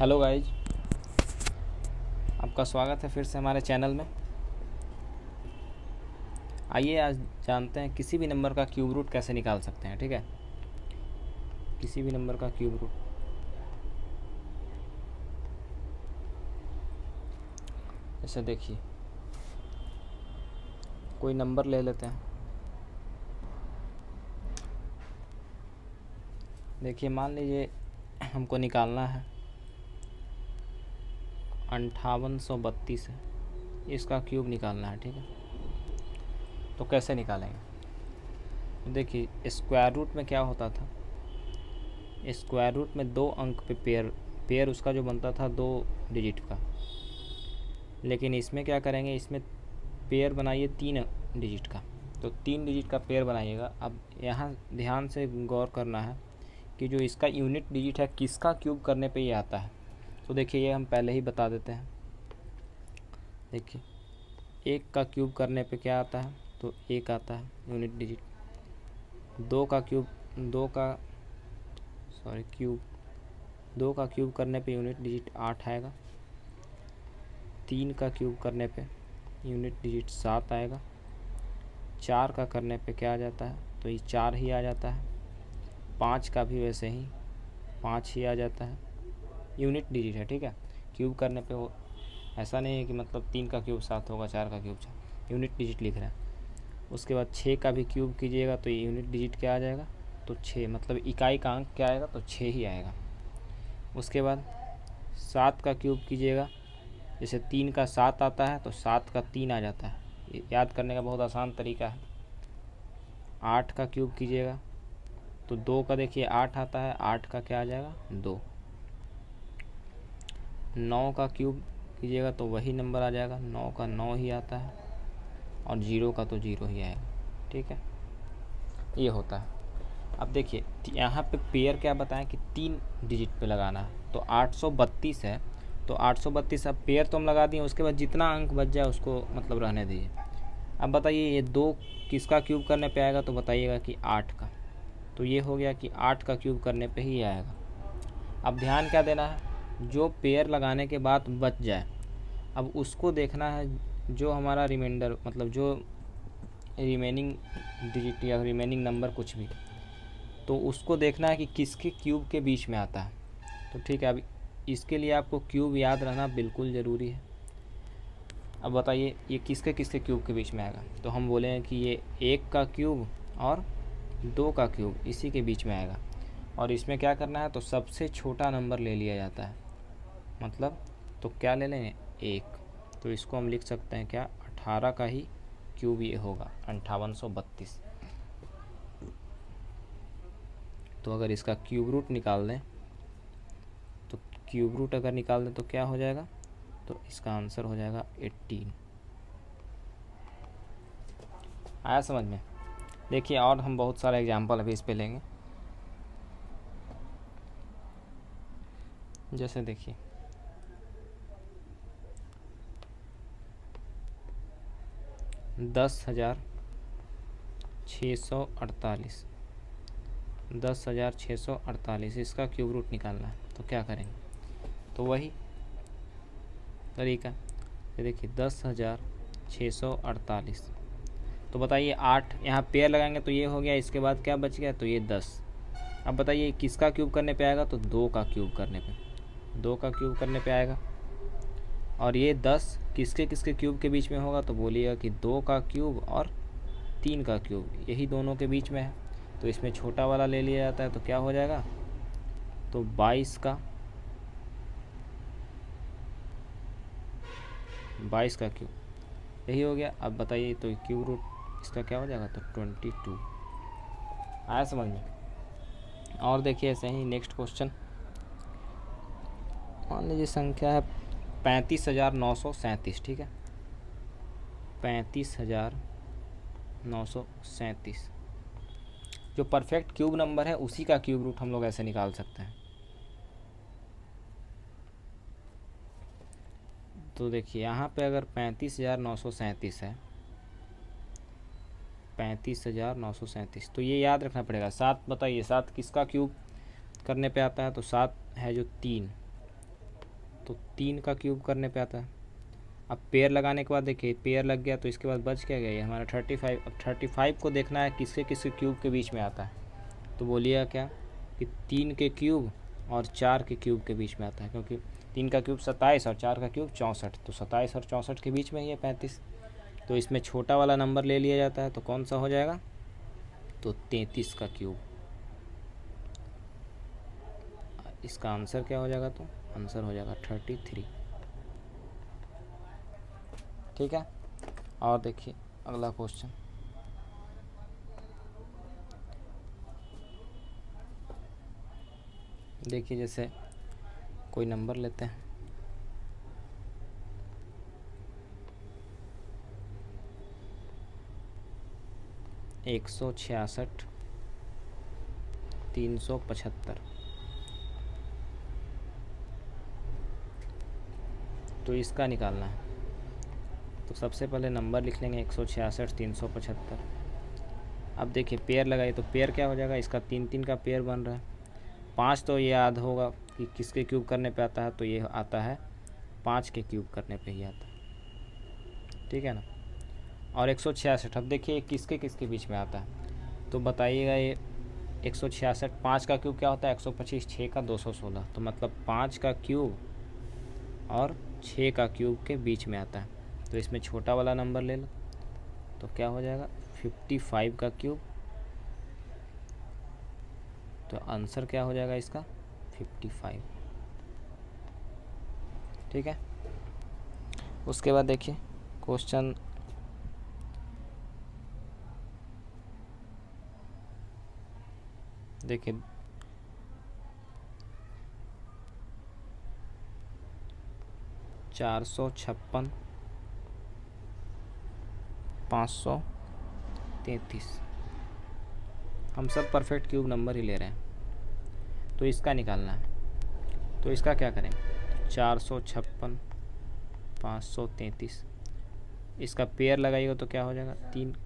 Hello guys, आपका स्वागत है फिर से हमारे चैनल में। आइए आज जानते हैं किसी भी नंबर का क्यूब रूट कैसे निकाल सकते हैं। ठीक है, किसी भी नंबर का क्यूब रूट। जैसे देखिए, कोई नंबर ले लेते हैं। देखिए, मान लीजिए हमको निकालना है 5832 है, इसका क्यूब निकालना है। ठीक है, तो कैसे निकालेंगे? देखिए, स्क्वायर रूट में क्या होता था, स्क्वायर रूट में 2 अंक पे पेयर उसका जो बनता था 2 डिजिट का। लेकिन इसमें क्या करेंगे, इसमें पेयर बनाइए 3 डिजिट का। तो 3 डिजिट का पेयर बनाइएगा। अब यहाँ ध्यान से गौर करना है कि जो इसका यूनिट डिजिट है किसका क्यूब करने पे ये आता है। तो देखिए, ये हम पहले ही बता देते हैं। देखिए, 1 का क्यूब करने पे क्या आता है, तो 1 आता है यूनिट डिजिट। 2 का क्यूब 2 का क्यूब 2 का क्यूब करने पे यूनिट डिजिट 8 आएगा। 3 का क्यूब करने पे यूनिट डिजिट 7 आएगा। 4 का करने पे क्या आ जाता है, तो ये 4 ही आ जाता है। 5 का भी वैसे ही 5 ही आ जाता है, यूनिट डिजिट है। ठीक है, क्यूब करने पे वो ऐसा नहीं है कि मतलब 3 का क्यूब 7 होगा, 4 का क्यूब 4, यूनिट डिजिट लिख रहा है। उसके बाद 6 का भी क्यूब कीजिएगा तो ये यूनिट डिजिट क्या आ जाएगा, तो 6, मतलब इकाई का अंक क्या आएगा, तो 6 ही आएगा। उसके बाद 7 का क्यूब कीजिएगा, जैसे 3 का 7 आता है तो 7 का 3 आ जाता है। याद करने का बहुत आसान तरीका है। 8 का क्यूब कीजिएगा तो 2 का देखिए 8 आता है, 8 का क्या आ जाएगा, 2। 9 का क्यूब कीजिएगा तो वही नंबर आ जाएगा, 9 का 9 ही आता है, और 0 का तो 0 ही आएगा। ठीक है, ये होता है। अब देखिए, यहाँ पे पेयर क्या बताएं कि 3 डिजिट पे लगाना है। तो 832 है, तो 832 अब पेयर तो हम लगा दिए। उसके बाद जितना अंक बच जाए उसको मतलब रहने दीजिए। अब बताइए, ये 2 किसका क्यूब करने पे आएगा, तो बताइएगा कि 8 का। तो ये हो गया कि 8 का क्यूब करने पे ही आएगा। अब ध्यान क्या देना है, जो पेयर लगाने के बाद बच जाए अब उसको देखना है, जो हमारा रिमाइंडर मतलब जो रिमेनिंग डिजिट या रिमेनिंग नंबर कुछ भी, तो उसको देखना है कि किसके क्यूब के बीच में आता है। तो ठीक है, अब इसके लिए आपको क्यूब याद रहना बिल्कुल ज़रूरी है। अब बताइए, ये किसके किसके क्यूब के बीच में आएगा, तो हम बोले हैं कि ये 1 का क्यूब और 2 का क्यूब इसी के बीच में आएगा। और इसमें क्या करना है, तो सबसे छोटा नंबर ले लिया जाता है। मतलब तो क्या ले लें, 1। तो इसको हम लिख सकते हैं क्या, 18 का ही क्यूब ये होगा, 5832। तो अगर इसका क्यूब रूट निकाल दें, तो क्यूब रूट अगर निकाल दें तो क्या हो जाएगा, तो इसका आंसर हो जाएगा 18। आया समझ में? देखिए, और हम बहुत सारे एग्जाम्पल अभी इस पे लेंगे। जैसे देखिए, 10,648 10,648 इसका क्यूब रूट निकालना है। तो क्या करेंगे, तो वही तरीका। ये देखिए, 10,648। तो बताइए, 8 यहाँ पेयर लगाएंगे तो ये हो गया। इसके बाद क्या बच गया, तो ये 10। अब बताइए किसका क्यूब करने पे आएगा, तो 2 का क्यूब करने पे, 2 का क्यूब करने पे आएगा। और ये 10 किसके किसके क्यूब के बीच में होगा, तो बोलिएगा कि 2 का क्यूब और 3 का क्यूब, यही दोनों के बीच में है। तो इसमें छोटा वाला ले लिया जाता है। तो क्या हो जाएगा, तो 22 का क्यूब, यही हो गया। अब बताइए, तो क्यूब रूट इसका क्या हो जाएगा, तो 22। आया समझ में? और देखिए, ऐसे ही नेक्स्ट क्वेश्चन। मान लीजिए संख्या है 35,937। ठीक है, 35,937 जो परफेक्ट क्यूब नंबर है उसी का क्यूब रूट हम लोग ऐसे निकाल सकते हैं। तो देखिए, यहाँ पे अगर 35,937 है, 35,937, तो ये याद रखना पड़ेगा। 7 बताइए, 7 किसका क्यूब करने पे आता है, तो 7 है जो 3, तो 3 का क्यूब करने पे आता है। अब पेयर लगाने के बाद देखिए पेयर लग गया, तो इसके बाद बच क्या गया ये हमारा 35। अब 35 को देखना है किसके किसके क्यूब के बीच में आता है। तो बोलिएगा क्या कि 3 के क्यूब और 4 के क्यूब के बीच में आता है, क्योंकि 3 का क्यूब 27 और 4 का क्यूब 64, तो 27 और 64 के बीच में ही है 35। तो इसमें छोटा वाला नंबर ले लिया जाता है, तो कौन सा हो जाएगा, तो 33 का क्यूब। इसका आंसर क्या हो जाएगा, तो आंसर हो जाएगा 33। ठीक है। और देखिए अगला क्वेश्चन, देखिए जैसे कोई नंबर लेते हैं, एक 166 375, तो इसका निकालना है। तो सबसे पहले नंबर लिख लेंगे 166 375। अब देखिए पेयर लगाइए, तो पेयर क्या हो जाएगा, इसका 3 का पेयर बन रहा है। 5 तो ये याद होगा कि किसके क्यूब करने पे आता है, तो ये आता है 5 के क्यूब करने पे ही आता है। ठीक है ना। और 166, अब देखिए किसके किसके बीच में आता है, तो बताइएगा ये 166 5 का क्यूब क्या होता है 125, 6 का 216, तो मतलब 5 का क्यूब और 6 का क्यूब के बीच में आता है। तो इसमें छोटा वाला नंबर ले लो, तो क्या हो जाएगा 55 का क्यूब। तो आंसर क्या हो जाएगा इसका 55। ठीक है। उसके बाद देखिए क्वेश्चन देखिए, 456 533, हम सब परफेक्ट क्यूब नंबर ही ले रहे हैं, तो इसका निकालना है। तो इसका क्या करेंगे, 456 533, इसका पेयर लगाइएगा तो क्या हो जाएगा 3।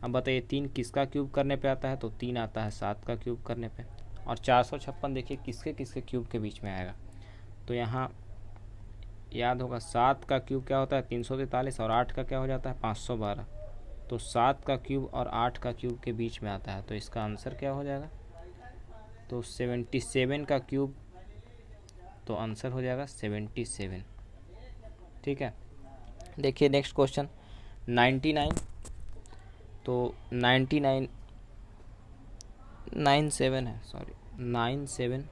अब बताइए 3 किसका क्यूब करने पे आता है, तो 3 आता है 7 का क्यूब करने पे। और 456 देखिए किसके किसके क्यूब के बीच में आएगा, तो यहाँ याद होगा 7 का क्यूब क्या होता है 343, और 8 का क्या हो जाता है 512। तो 7 का क्यूब और 8 का क्यूब के बीच में आता है, तो इसका आंसर क्या हो जाएगा, तो 77 का क्यूब, तो आंसर हो जाएगा 77। ठीक है। देखिए नेक्स्ट क्वेश्चन 99, तो 99 97 है, सॉरी 970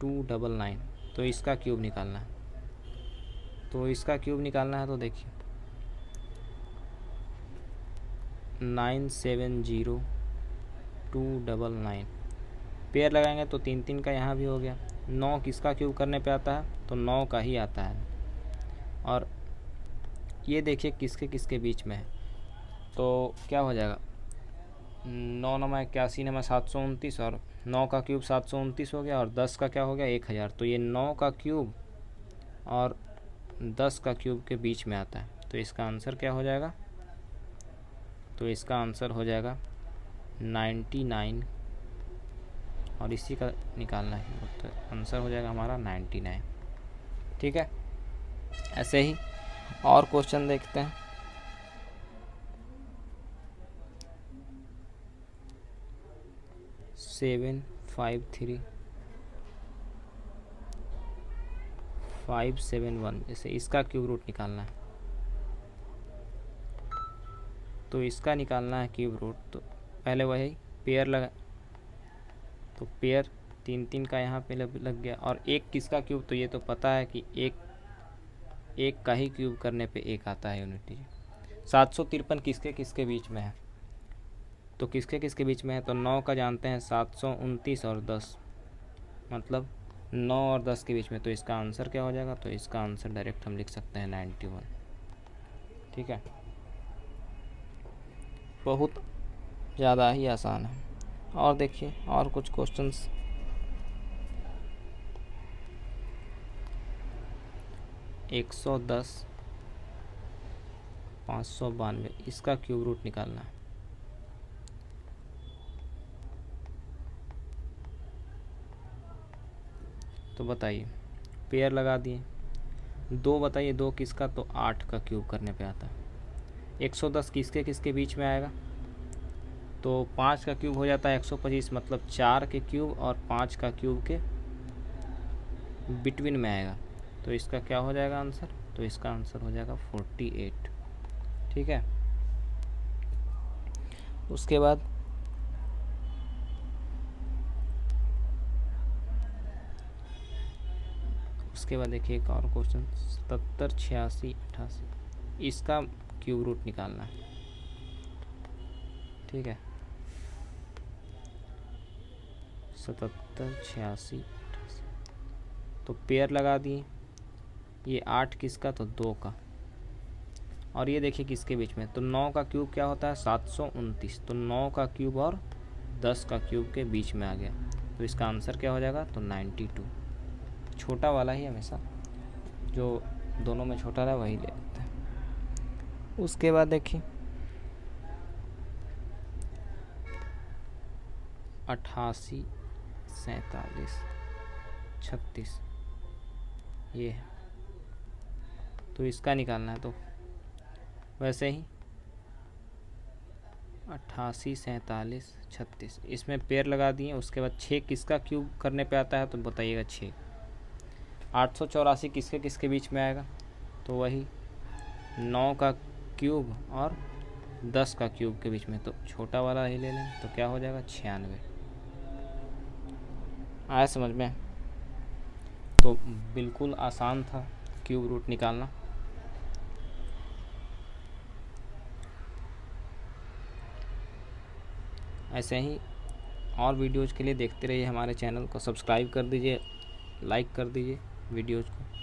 299, तो इसका क्यूब निकालना है। तो इसका क्यूब निकालना है, तो देखिए 970 299, पेयर लगाएंगे तो 3 का यहाँ भी हो गया। 9 किसका क्यूब करने पे आता है, तो 9 का ही आता है। और ये देखिए किसके किसके बीच में है, तो क्या हो जाएगा 9 9 81 9 729, और 9 का क्यूब 729 हो गया, और 10 का क्या हो गया 1000। तो ये 9 का क्यूब और 10 का क्यूब के बीच में आता है, तो इसका आंसर क्या हो जाएगा, तो इसका आंसर हो जाएगा 99, और इसी का निकालना है, तो आंसर हो जाएगा हमारा 99। ठीक है। ऐसे ही और क्वेश्चन देखते हैं। सेवन 53571, जैसे इसका क्यूब रूट निकालना है, तो इसका निकालना है क्यूब रूट। तो पहले वही पेयर लगा, तो पेयर 3 का यहाँ पे लग गया, और एक किसका क्यूब, तो ये तो पता है कि एक का ही क्यूब करने पे एक आता है यूनिटी। 753 किसके किसके बीच में है, तो किसके किसके बीच में है, तो 9 का जानते हैं 729 और 10, मतलब 9 और 10 के बीच में। तो इसका आंसर क्या हो जाएगा, तो इसका आंसर डायरेक्ट हम लिख सकते हैं 91। ठीक है। बहुत ज़्यादा ही आसान है। और देखिए और कुछ क्वेश्चंस, एक 110 592, इसका क्यूब रूट निकालना है। तो बताइए, पेयर लगा दिए, 2 बताइए 2 किसका, तो 8 का क्यूब करने पे आता है। 110 किसके किसके बीच में आएगा, तो 5 का क्यूब हो जाता है 125, मतलब 4 के क्यूब और 5 का क्यूब के बिटवीन में आएगा। तो इसका क्या हो जाएगा आंसर, तो इसका आंसर हो जाएगा 48। ठीक है। उसके बाद देखिए एक और क्वेश्चन, 77, 86, 88, इसका क्यूब रूट निकालना है। ठीक है, 77, 86, 88, तो पेयर लगा दिए, ये 8 किसका, तो 2 का, और ये देखिए किसके बीच में, तो 9 का क्यूब क्या होता है 729, तो 9 का क्यूब और 10 का क्यूब के बीच में आ गया, तो इसका आंसर क्या हो जाएगा, तो 92। छोटा वाला ही हमेशा, जो दोनों में छोटा रहा वही ले लेते हैं। उसके बाद देखिए 88, 47, 36, ये है, तो इसका निकालना है। तो वैसे ही 88, 47, 36, इसमें पेयर लगा दिए। उसके बाद 6 किसका क्यूब करने पे आता है, तो बताइएगा 6। 884 किसके किसके बीच में आएगा, तो वही 9 का क्यूब और 10 का क्यूब के बीच में, तो छोटा वाला ही ले लें, तो क्या हो जाएगा 96। आया समझ में। तो बिल्कुल आसान था क्यूब रूट निकालना। ऐसे ही और वीडियोज़ के लिए देखते रहिए, हमारे चैनल को सब्सक्राइब कर दीजिए, लाइक कर दीजिए वीडियोज़ को।